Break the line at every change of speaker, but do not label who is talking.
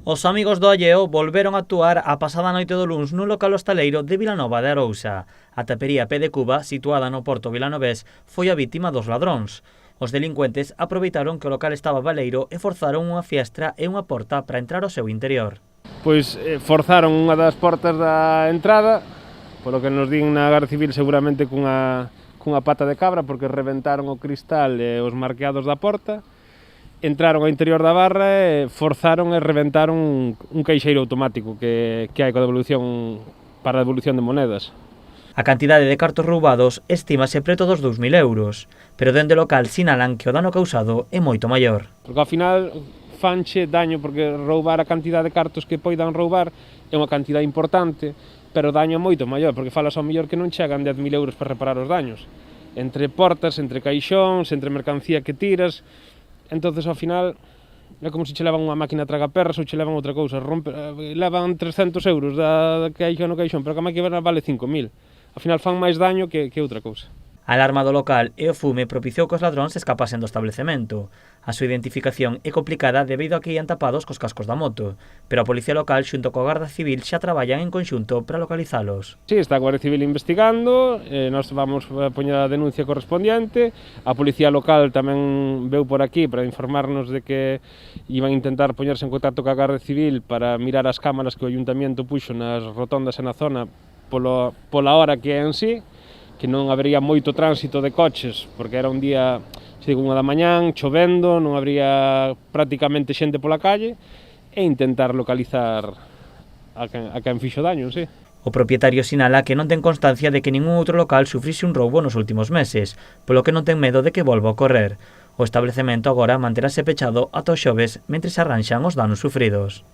Os amigos do Alleo volveron a actuar a pasada noite do luns nun local hostaleiro de Vilanova de Arousa. A tapería Pé de Cuba, situada no porto vilanovés, foi a vítima dos ladróns. Os delincuentes aproveitaron que o local estaba baleiro e forzaron unha fiestra e unha porta para entrar ao seu interior.
Pois forzaron unha das portas da entrada, polo que nos din na Garda Civil seguramente cunha pata de cabra, porque reventaron o cristal e os marqueados da porta. Entraron ao interior da barra e forzaron e reventaron un caixeiro automático que hai coa devolución para a devolución de monedas.
A cantidade de cartos roubados estímase preto dos 2.000 euros, pero dende o local sinalan que o dano causado é moito maior.
Porque ao final fanche daño, porque roubar a cantidade de cartos que poidan roubar é unha cantidade importante, pero o daño é moito maior, porque falas ao mellor que non chegan 10.000 euros para reparar os daños. Entre portas, entre caixóns, entre mercancía que tiras. Entonces, ao final, é como se che levan unha máquina tragaperras ou che levan outra cousa. Levan 300 euros da caixón no caixón, pero que a máquina vale 5.000. Ao final fan máis daño que outra cousa.
A alarma do local e o fume propiciou que os ladróns escapasen do establecemento. A súa identificación é complicada debido a que ian tapados cos cascos da moto, pero a Policía Local xunto coa Garda Civil xa traballan en conxunto para localizalos.
Sí, está a Guardia Civil investigando, nós vamos a poñer a denuncia correspondiente, a Policía Local tamén veu por aquí para informarnos de que iban a intentar poñerse en contacto coa Garda Civil para mirar as cámaras que o Ayuntamiento puxo nas rotondas e na zona pola hora que é en sí, que non habería moito tránsito de coches, porque era un día, se digo, 1 da mañán, chovendo, non habría prácticamente xente pola calle, e intentar localizar a quen fixo daño, sí.
O propietario sinala que non ten constancia de que ningún outro local sufrise un roubo nos últimos meses, polo que non ten medo de que volva a ocorrer. O establecemento agora manterase pechado ata o xoves mentre se arranxan os danos sufridos.